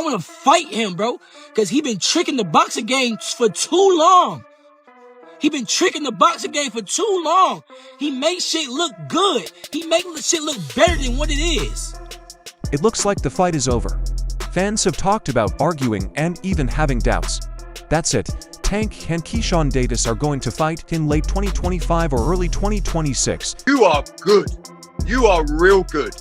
I want to fight him, bro, because he been tricking the boxing game for too long. He been tricking the boxing game for too long. He makes shit look good. He makes shit look better than what it is. It looks like the fight is over. Fans have talked about arguing and even having doubts. That's it. Tank and Keyshawn Davis are going to fight in late 2025 or early 2026. You are good. You are real good.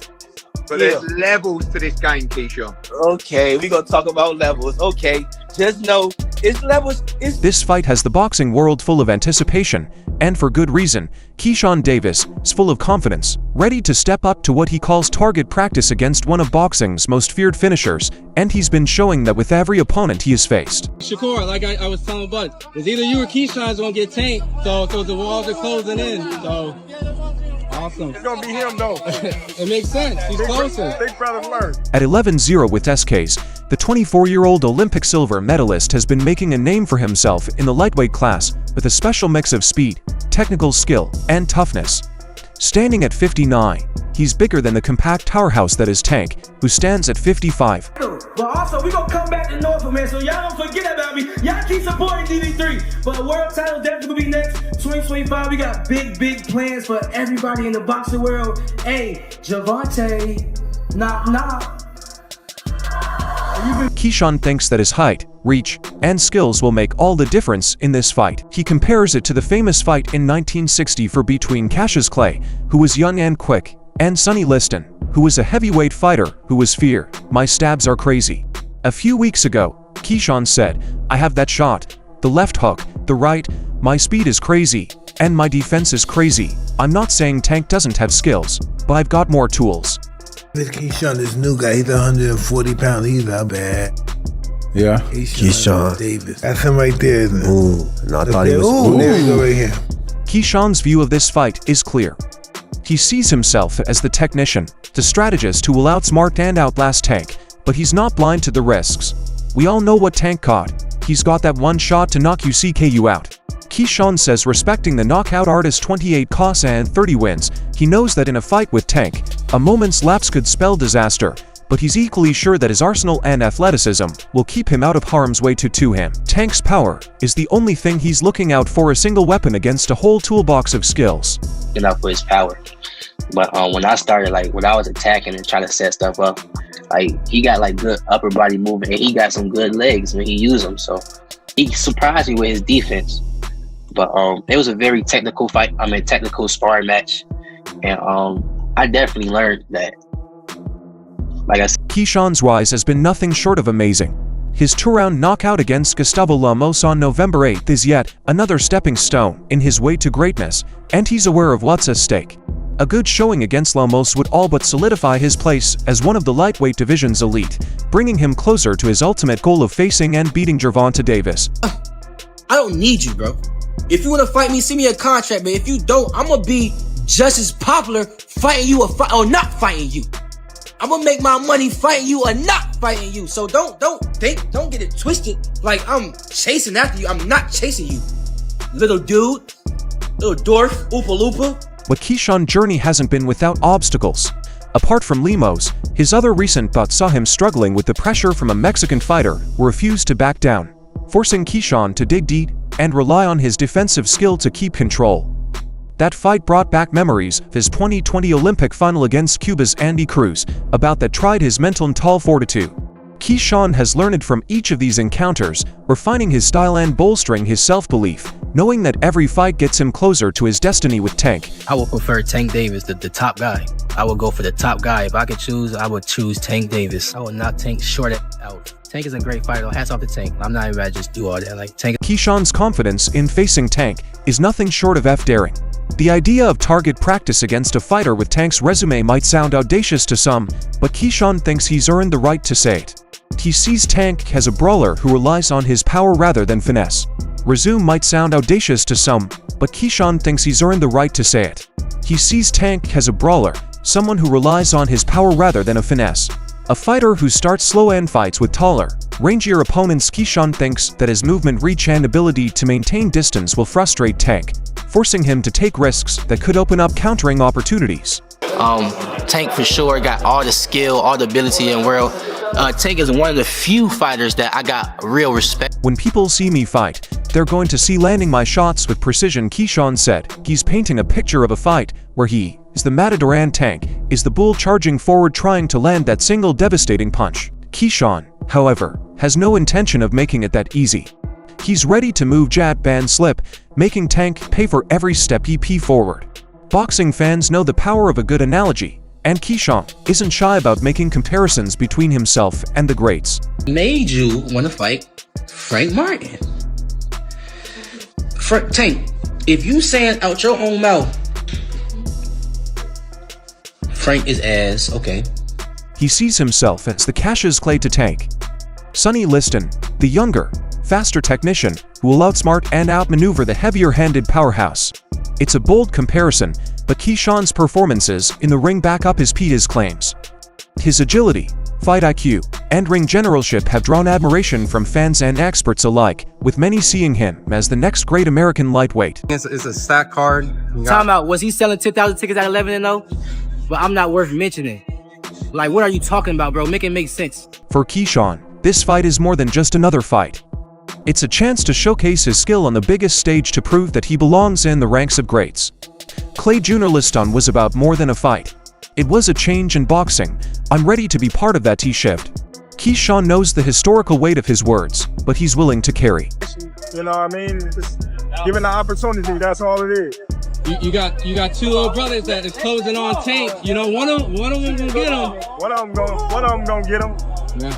But there's levels to this game, Keyshawn. Okay, we're going to talk about levels. Okay, just know it's levels. This fight has the boxing world full of anticipation, and for good reason. Keyshawn Davis is full of confidence, ready to step up to what he calls target practice against one of boxing's most feared finishers, and he's been showing that with every opponent he has faced. Shakur, like I was telling Bud, it's either you or Keyshawn's going to get tanked, so the walls are closing in, so... Awesome. It's gonna be him though. It makes sense. He's closer. Big brother learn. At 11-0 with SKs, the 24-year-old Olympic silver medalist has been making a name for himself in the lightweight class with a special mix of speed, technical skill, and toughness. Standing at 59, he's bigger than the compact powerhouse that is Tank, who stands at 55. But also, we gonna come back to Norfolk, man, so y'all don't forget about me. Y'all keep supporting DD3. But world title definitely gonna be next 2025. We got big plans for everybody in the boxing world. Hey, Gervonta, knock. Keyshawn thinks that his height, reach, and skills will make all the difference in this fight. He compares it to the famous fight in 1960 between Cassius Clay, who was young and quick, and Sonny Liston, who was a heavyweight fighter who was fear. My stabs are crazy. A few weeks ago, Keyshawn said, I have that shot, the left hook, the right, my speed is crazy, and my defense is crazy. I'm not saying Tank doesn't have skills, but I've got more tools. This Keyshawn, this new guy, he's 140 pounds, he's not bad. Yeah. Keyshawn Davis. That's him right there, isn't it? Ooh, no, I thought he was. Ooh, there we go right here. Keyshawn's view of this fight is clear. He sees himself as the technician, the strategist who will outsmart and outlast Tank, but he's not blind to the risks. We all know what Tank caught. He's got that one shot to knock you out. Keyshawn says respecting the knockout artist 28 KOs and 30 wins, he knows that in a fight with Tank, a moment's lapse could spell disaster, but he's equally sure that his arsenal and athleticism will keep him out of harm's way to him. Tank's power is the only thing he's looking out for, a single weapon against a whole toolbox of skills. Enough for his power. But when I started, like when I was attacking and trying to set stuff up, like he got like good upper body movement and he got some good legs when he used them. So he surprised me with his defense. But it was a very technical fight. Technical sparring match. And I definitely learned that. Like I said, Keyshawn's rise has been nothing short of amazing. His two-round knockout against Gustavo Lemos on November 8th is yet another stepping stone in his way to greatness, and he's aware of what's at stake. A good showing against Lemos would all but solidify his place as one of the lightweight division's elite, bringing him closer to his ultimate goal of facing and beating Gervonta Davis. I don't need you, bro. If you want to fight me, send me a contract, but if you don't, I'm going to be just as popular fighting you or not fighting you. I'm gonna make my money fighting you or not fighting you. So don't get it twisted like I'm chasing after you. I'm not chasing you. Little dude, little dwarf, Oopa Loopa. But Keyshawn's journey hasn't been without obstacles. Apart from Lemos, his other recent bouts saw him struggling with the pressure from a Mexican fighter who refused to back down, forcing Keyshawn to dig deep and rely on his defensive skill to keep control. That fight brought back memories of his 2020 Olympic final against Cuba's Andy Cruz, a bout that tried his mental and tall fortitude. Keyshawn has learned from each of these encounters, refining his style and bolstering his self-belief, knowing that every fight gets him closer to his destiny with Tank. I would prefer Tank Davis, the top guy. I would go for the top guy. If I could choose, I would choose Tank Davis. I would not Tank short it out. Tank is a great fighter. Hats off to Tank. I'm not even about to just do all that. Like Tank. Keyshawn's confidence in facing Tank is nothing short of daring. The idea of target practice against a fighter with Tank's resume might sound audacious to some, but Keyshawn thinks he's earned the right to say it. He sees Tank as a brawler who relies on his power rather than finesse. Resume might sound audacious to some, but Keyshawn thinks he's earned the right to say it. He sees Tank as a brawler, someone who relies on his power rather than a finesse. A fighter who starts slow and fights with taller, rangier opponents. Keyshawn thinks that his movement, reach, and ability to maintain distance will frustrate Tank, forcing him to take risks that could open up countering opportunities. Tank for sure got all the skill, all the ability in the world. Tank is one of the few fighters that I got real respect. When people see me fight, they're going to see landing my shots with precision, Keyshawn said. He's painting a picture of a fight where he is the matador and Tank is the bull charging forward trying to land that single devastating punch. Keyshawn, however, has no intention of making it that easy. He's ready to move jab band slip, making Tank pay for every step he pee forward. Boxing fans know the power of a good analogy, and Keyshawn isn't shy about making comparisons between himself and the greats. Made you want to fight Frank Martin. Tank, if you saying out your own mouth, Frank is ass, okay. He sees himself as the Cassius Clay to Tank. Sonny Liston, the younger, faster technician who will outsmart and outmaneuver the heavier-handed powerhouse. It's a bold comparison, but Keyshawn's performances in the ring back up his claims. His agility, fight IQ, and ring generalship have drawn admiration from fans and experts alike, with many seeing him as the next great American lightweight. It's a stack card. Time out. Was he selling 10,000 tickets at 11-0? But I'm not worth mentioning. Like, what are you talking about, bro? Make it make sense. For Keyshawn, this fight is more than just another fight. It's a chance to showcase his skill on the biggest stage to prove that he belongs in the ranks of greats. Clay Jr. Liston was about more than a fight. It was a change in boxing. I'm ready to be part of that T-shift. Keyshawn knows the historical weight of his words, but he's willing to carry. You know what I mean? Just given the opportunity, that's all it is. You got two little brothers that is closing on Tank. You know, one of them gonna get him. One of them gonna get him. Yeah.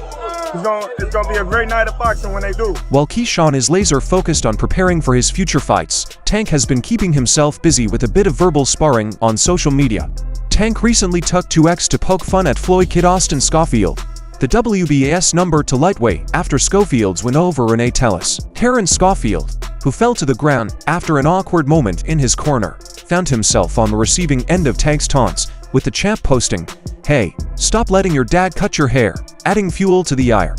It's gonna be a great night of boxing when they do. While Keyshawn is laser focused on preparing for his future fights, Tank has been keeping himself busy with a bit of verbal sparring on social media. Tank recently took to X to poke fun at Floyd Kid Austin Schofield, the WBA's number to lightweight after Schofield's win over Renee Tellis. Terrence Schofield, who fell to the ground after an awkward moment in his corner, found himself on the receiving end of Tank's taunts, with the champ posting, "Hey, stop letting your dad cut your hair," adding fuel to the ire.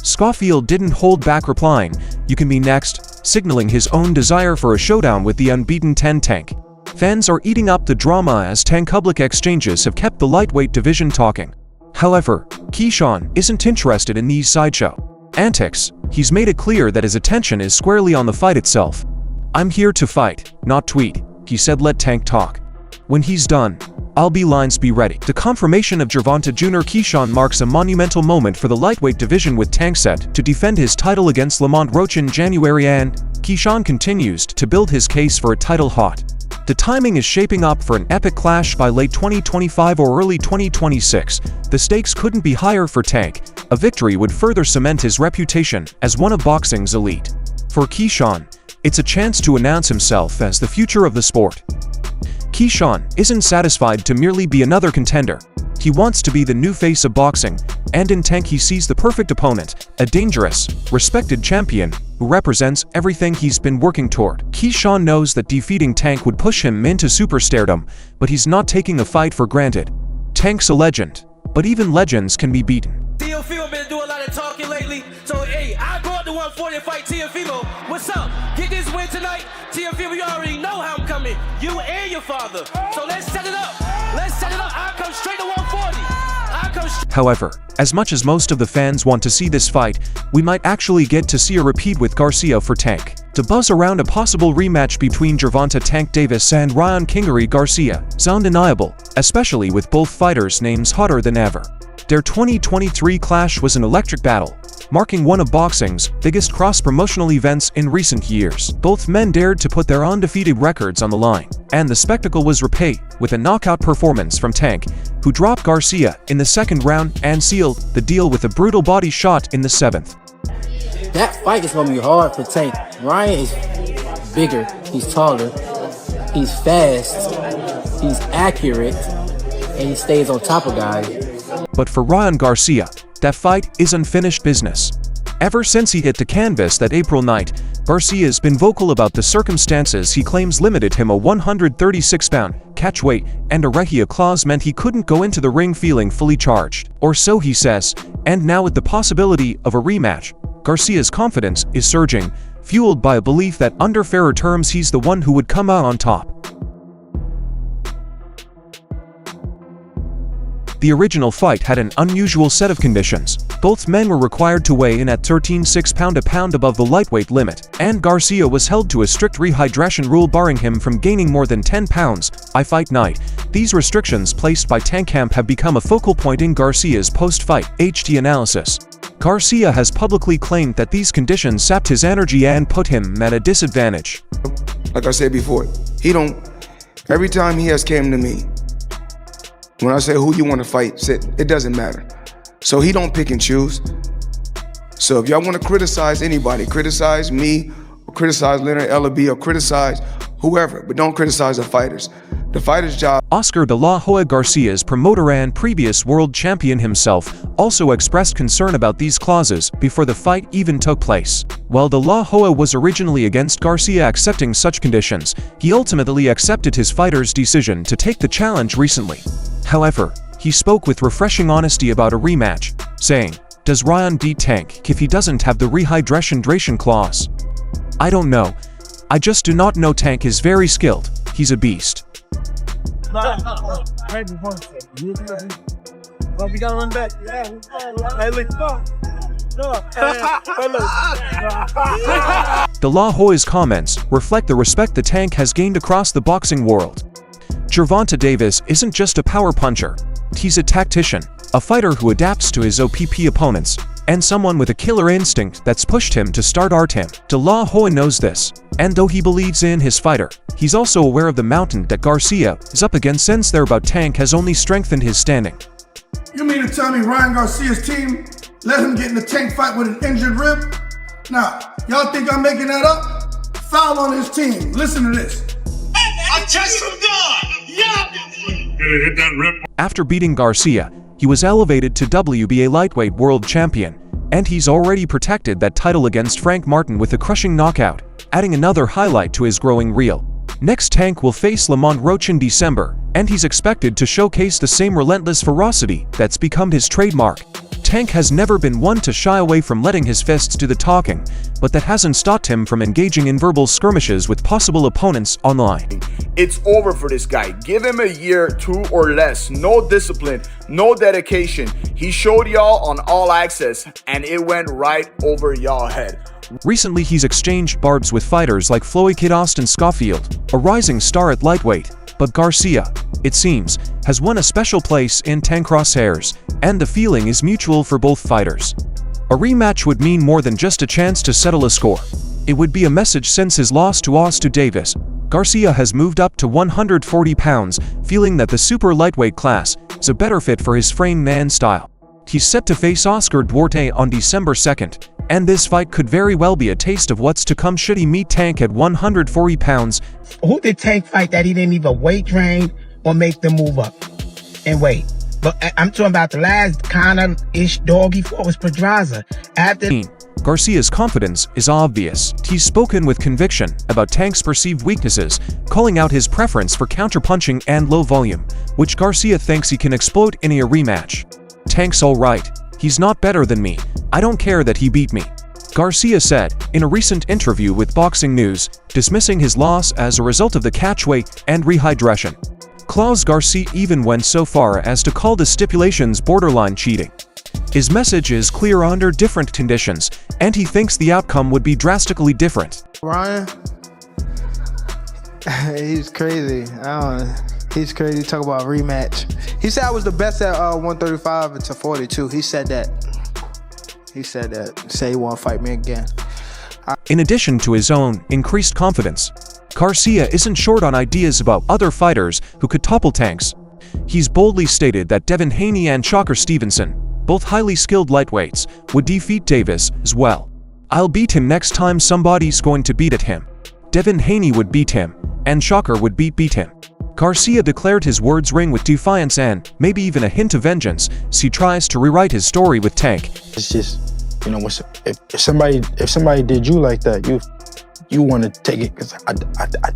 Schofield didn't hold back replying, "You can be next," signaling his own desire for a showdown with the unbeaten 10 Tank. Fans are eating up the drama as Tank-public exchanges have kept the lightweight division talking. However, Keyshawn isn't interested in these sideshow antics. He's made it clear that his attention is squarely on the fight itself. "I'm here to fight, not tweet," he said. "Let Tank talk. When he's done, I'll be lines be ready." The confirmation of Gervonta Jr. Keyshawn marks a monumental moment for the lightweight division, with Tank set to defend his title against Lamont Roach in January, and Keyshawn continues to build his case for a title hot. The timing is shaping up for an epic clash by late 2025 or early 2026. The stakes couldn't be higher for Tank. A victory would further cement his reputation as one of boxing's elite. For Keyshawn, it's a chance to announce himself as the future of the sport. Keyshawn isn't satisfied to merely be another contender. He wants to be the new face of boxing, and in Tank he sees the perfect opponent, a dangerous, respected champion who represents everything he's been working toward. Keyshawn knows that defeating Tank would push him into superstardom, but he's not taking a fight for granted. Tank's a legend, but even legends can be beaten. Teofimo been doing a lot of talking lately, so hey, I go up to 140 and fight Teofimo. What's up? Get this win tonight. Teofimo, you already know how I'm coming. You and your father. So let's set it up. Let's set it up. I come straight to 140. However, as much as most of the fans want to see this fight, we might actually get to see a repeat with Garcia for Tank. The buzz around a possible rematch between Gervonta Tank Davis and Ryan Kingery Garcia is undeniable, especially with both fighters' names hotter than ever. Their 2023 clash was an electric battle, marking one of boxing's biggest cross-promotional events in recent years. Both men dared to put their undefeated records on the line, and the spectacle was repaid with a knockout performance from Tank, who dropped Garcia in the second round and sealed the deal with a brutal body shot in the 7th. That fight is going to be hard for Tank. Ryan is bigger, he's taller, he's fast, he's accurate, and he stays on top of guys. But for Ryan Garcia, that fight is unfinished business. Ever since he hit the canvas that April night, Garcia's been vocal about the circumstances he claims limited him. A 136-pound catch weight and a rehia clause meant he couldn't go into the ring feeling fully charged, or so he says, and now with the possibility of a rematch, Garcia's confidence is surging, fueled by a belief that under fairer terms he's the one who would come out on top. The original fight had an unusual set of conditions. Both men were required to weigh in at 13.6 pound above the lightweight limit, and Garcia was held to a strict rehydration rule barring him from gaining more than 10 pounds by fight night. These restrictions placed by Tank Camp have become a focal point in Garcia's post-fight HT analysis. Garcia has publicly claimed that these conditions sapped his energy and put him at a disadvantage. Like I said before, every time he has came to me, when I say who you want to fight, it doesn't matter. So he don't pick and choose. So if y'all want to criticize anybody, criticize me, or criticize Leonard Ellaby, or criticize whoever, but don't criticize the fighters. The fighter's job. Oscar De La Hoya Garcia's promoter and previous world champion himself also expressed concern about these clauses before the fight even took place. While De La Hoya was originally against Garcia accepting such conditions, he ultimately accepted his fighter's decision to take the challenge recently. However, he spoke with refreshing honesty about a rematch, saying, "Does Ryan beat Tank if he doesn't have the rehydration clause? I don't know. I just do not know. Tank is very skilled. He's a beast." We gotta run back. Hey, let's go. De La Hoya's comments reflect the respect the Tank has gained across the boxing world. Gervonta Davis isn't just a power puncher. He's a tactician, a fighter who adapts to his OPP opponents, and someone with a killer instinct that's pushed him to start him. De La Hoya knows this, and though he believes in his fighter, he's also aware of the mountain that Garcia is up against since their bout Tank has only strengthened his standing. You mean to tell me Ryan Garcia's team let him get in the Tank fight with an injured rib? Now, y'all think I'm making that up? Foul on his team. Listen to this. A test from God! Yeah! Hit that rib. After beating Garcia, he was elevated to WBA lightweight world champion, and he's already protected that title against Frank Martin with a crushing knockout, adding another highlight to his growing reel. Next, Tank will face Lamont Roach in December, and he's expected to showcase the same relentless ferocity that's become his trademark. Tank has never been one to shy away from letting his fists do the talking, but that hasn't stopped him from engaging in verbal skirmishes with possible opponents online. It's over for this guy. Give him a year, 2 or less. No discipline, no dedication. He showed y'all on All Access, and it went right over y'all head. Recently, he's exchanged barbs with fighters like Floyd Kid Austin Schofield, a rising star at lightweight. But Garcia, it seems, has won a special place in Tank crosshairs, and the feeling is mutual for both fighters. A rematch would mean more than just a chance to settle a score. It would be a message since his loss to Oscar Davis. Garcia has moved up to 140 pounds, feeling that the super lightweight class is a better fit for his frame and style. He's set to face Oscar Duarte on December 2nd, and this fight could very well be a taste of what's to come should he meet Tank at 140 pounds. Who did Tank fight that he didn't even weight train or make them move up and weight? But I'm talking about the last kind of ish dog he fought was Pedraza. After Garcia's confidence is obvious. He's spoken with conviction about Tank's perceived weaknesses, calling out his preference for counterpunching and low volume, which Garcia thinks he can exploit in a rematch. Tank's alright. He's not better than me. I don't care that he beat me, Garcia said in a recent interview with Boxing News, dismissing his loss as a result of the catchweight and rehydration clause. Garcia even went so far as to call the stipulations borderline cheating. His message is clear: under different conditions, and he thinks the outcome would be drastically different. Ryan, he's crazy. He's crazy. Talk about rematch. He said I was the best at 135 to 42. He said that. Say he won't fight me again. In addition to his own increased confidence, Garcia isn't short on ideas about other fighters who could topple Tanks. He's boldly stated that Devin Haney and Shocker Stevenson, both highly skilled lightweights, would defeat Davis as well. "I'll beat him next time somebody's going to beat at him. Devin Haney would beat him, and Shocker would beat him." Garcia declared his words ring with defiance and maybe even a hint of vengeance as he tries to rewrite his story with Tank. It's just, you know, if somebody did you like that, you want to take it because I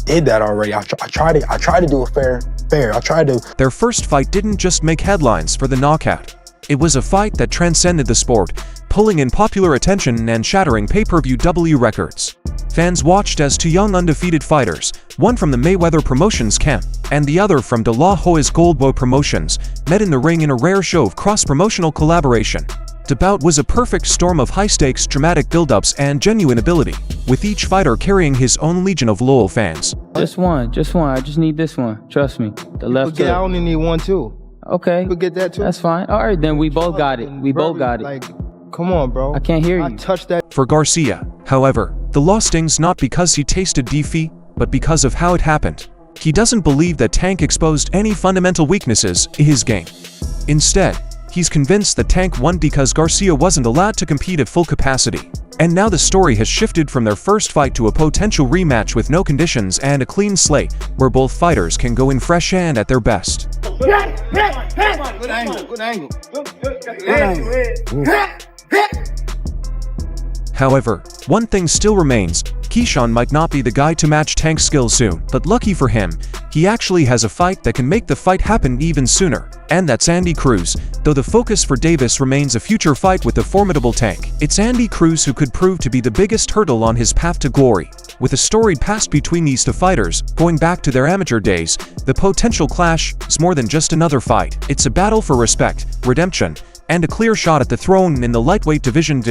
did that already. I tried to do it fair. I tried to. Their first fight didn't just make headlines for the knockout. It was a fight that transcended the sport, pulling in popular attention and shattering pay-per-view records. Fans watched as two young undefeated fighters, one from the Mayweather Promotions camp and the other from De La Hoya's Goldboy Promotions, met in the ring in a rare show of cross-promotional collaboration. The bout was a perfect storm of high-stakes, dramatic build-ups and genuine ability, with each fighter carrying his own legion of loyal fans. Just one. I just need this one. Trust me. The left hook. I only need one too. Okay. You could get that too. That's fine. All right, then we both got it. We both got it. Like, come on, bro. I can't hear you. I touched that. For Garcia, however, the loss stings not because he tasted defeat, but because of how it happened. He doesn't believe that Tank exposed any fundamental weaknesses in his game. Instead, he's convinced that Tank won because Garcia wasn't allowed to compete at full capacity. And now the story has shifted from their first fight to a potential rematch with no conditions and a clean slate, where both fighters can go in fresh and at their best. Good angle. Good angle. Good angle. However, one thing still remains. Keyshawn might not be the guy to match Tank's skills soon, but lucky for him, he actually has a fight that can make the fight happen even sooner, and that's Andy Cruz, though the focus for Davis remains a future fight with the formidable Tank. It's Andy Cruz who could prove to be the biggest hurdle on his path to glory. With a storied past between these two fighters, going back to their amateur days, the potential clash is more than just another fight. It's a battle for respect, redemption, and a clear shot at the throne in the lightweight division.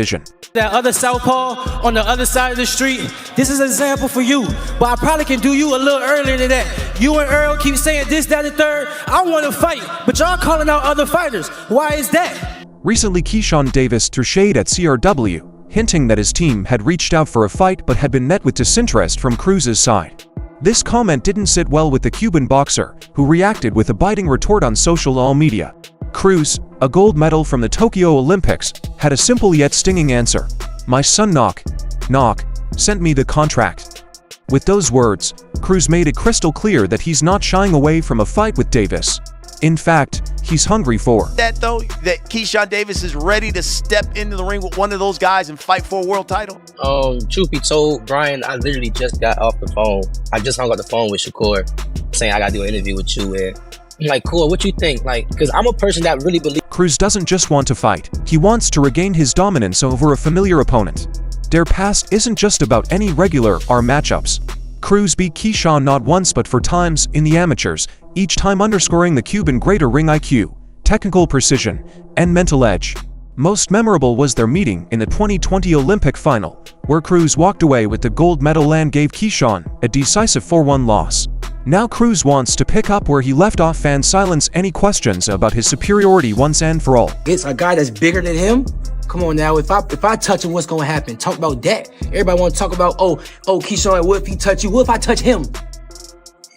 That other southpaw on the other side of the street, this is an example for you. But I probably can do you a little earlier than that. You and Earl keep saying this, that, and third. I want to fight, but y'all calling out other fighters. Why is that? Recently, Keyshawn Davis threw shade at CRW, hinting that his team had reached out for a fight but had been met with disinterest from Cruz's side. This comment didn't sit well with the Cuban boxer, who reacted with a biting retort on social media. Cruz, a gold medal from the Tokyo Olympics, had a simple yet stinging answer. "My son knock, sent me the contract." With those words, Cruz made it crystal clear that he's not shying away from a fight with Davis. In fact, he's hungry for that, though, that Keyshawn Davis is ready to step into the ring with one of those guys and fight for a world title. Truth be told, Brian, I literally just got off the phone. I just hung up the phone with Shakur, saying I gotta do an interview with you. And I'm like, cool, what you think? Like, because I'm a person that really believes. Cruz doesn't just want to fight, he wants to regain his dominance over a familiar opponent. Their past isn't just about any regular matchups. Cruz beat Keyshawn not once but 4 times in the amateurs, each time underscoring the Cuban greater ring IQ, technical precision, and mental edge. Most memorable was their meeting in the 2020 Olympic final, where Cruz walked away with the gold medal and gave Keyshawn a decisive 4-1 loss. Now Cruz wants to pick up where he left off and silence any questions about his superiority once and for all. It's a guy that's bigger than him. Come on now, if I touch him, what's gonna happen? Talk about that. Everybody wanna talk about, oh, Keyshawn, what if he touch you? What if I touch him?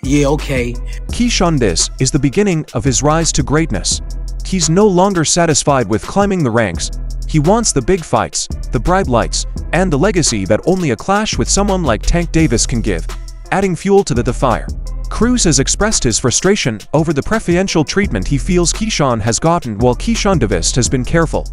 Yeah, okay. Keyshawn, this is the beginning of his rise to greatness. He's no longer satisfied with climbing the ranks. He wants the big fights, the bright lights, and the legacy that only a clash with someone like Tank Davis can give, adding fuel to the fire. Cruz has expressed his frustration over the preferential treatment he feels Keyshawn has gotten, while Keyshawn Davis has been careful.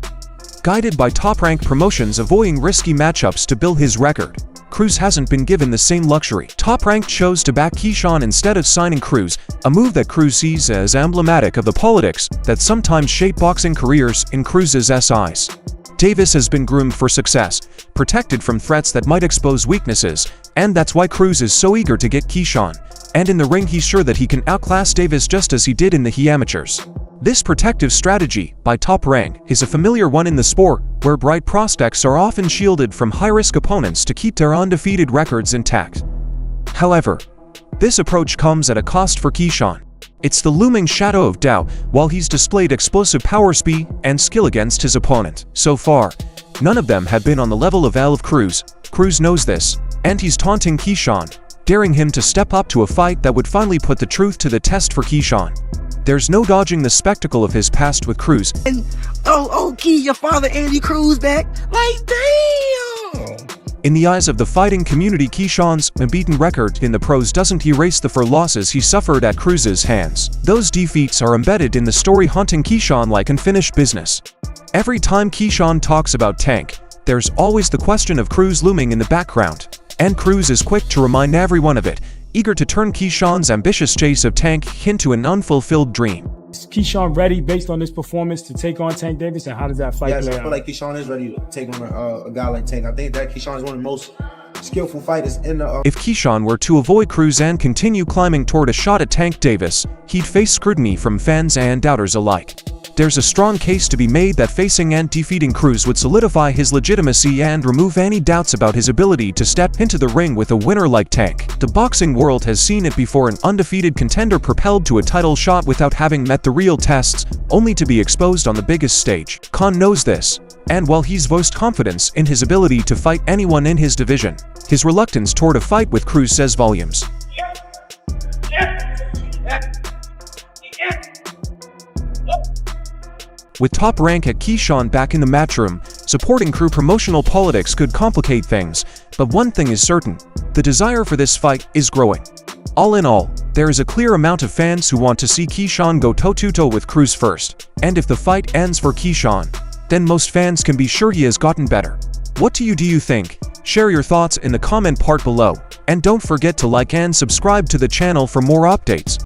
Guided by top-ranked promotions avoiding risky matchups to build his record, Cruz hasn't been given the same luxury. Top-ranked chose to back Keyshawn instead of signing Cruz, a move that Cruz sees as emblematic of the politics that sometimes shape boxing careers in Cruz's eyes. Davis has been groomed for success, protected from threats that might expose weaknesses, and that's why Cruz is so eager to get Keyshawn. And in the ring, he's sure that he can outclass Davis just as he did in the amateurs. This protective strategy, by Top Rank, is a familiar one in the sport, where bright prospects are often shielded from high-risk opponents to keep their undefeated records intact. However, this approach comes at a cost for Keyshawn. It's the looming shadow of doubt while he's displayed explosive power, speed, and skill against his opponent. So far, none of them had been on the level of Cruz. Cruz knows this, and he's taunting Keyshawn, daring him to step up to a fight that would finally put the truth to the test for Keyshawn. There's no dodging the spectacle of his past with Cruz. And Key, your father Andy Cruz back. Like, damn! In the eyes of the fighting community, Keyshawn's unbeaten record in the pros doesn't erase the 4 losses he suffered at Cruz's hands. Those defeats are embedded in the story haunting Keyshawn like unfinished business. Every time Keyshawn talks about Tank, there's always the question of Cruz looming in the background. And Cruz is quick to remind everyone of it, eager to turn Keyshawn's ambitious chase of Tank into an unfulfilled dream. Is Keyshawn ready based on this performance to take on Tank Davis, and how does that fight play out? I feel like Keyshawn is ready to take on a guy like Tank. I think that Keyshawn is one of the most skillful fighters in the If Keyshawn were to avoid Cruz and continue climbing toward a shot at Tank Davis, he'd face scrutiny from fans and doubters alike. There's a strong case to be made that facing and defeating Cruz would solidify his legitimacy and remove any doubts about his ability to step into the ring with a winner like Tank. The boxing world has seen it before, an undefeated contender propelled to a title shot without having met the real tests, only to be exposed on the biggest stage. Khan knows this, and while he's voiced confidence in his ability to fight anyone in his division, his reluctance toward a fight with Cruz says volumes. With top rank at Keyshawn back in the matchroom, supporting crew promotional politics could complicate things, but one thing is certain, the desire for this fight is growing. All in all, there is a clear amount of fans who want to see Keyshawn go toe-to-toe with Cruz first, and if the fight ends for Keyshawn, then most fans can be sure he has gotten better. What do you think? Share your thoughts in the comment part below, and don't forget to like and subscribe to the channel for more updates.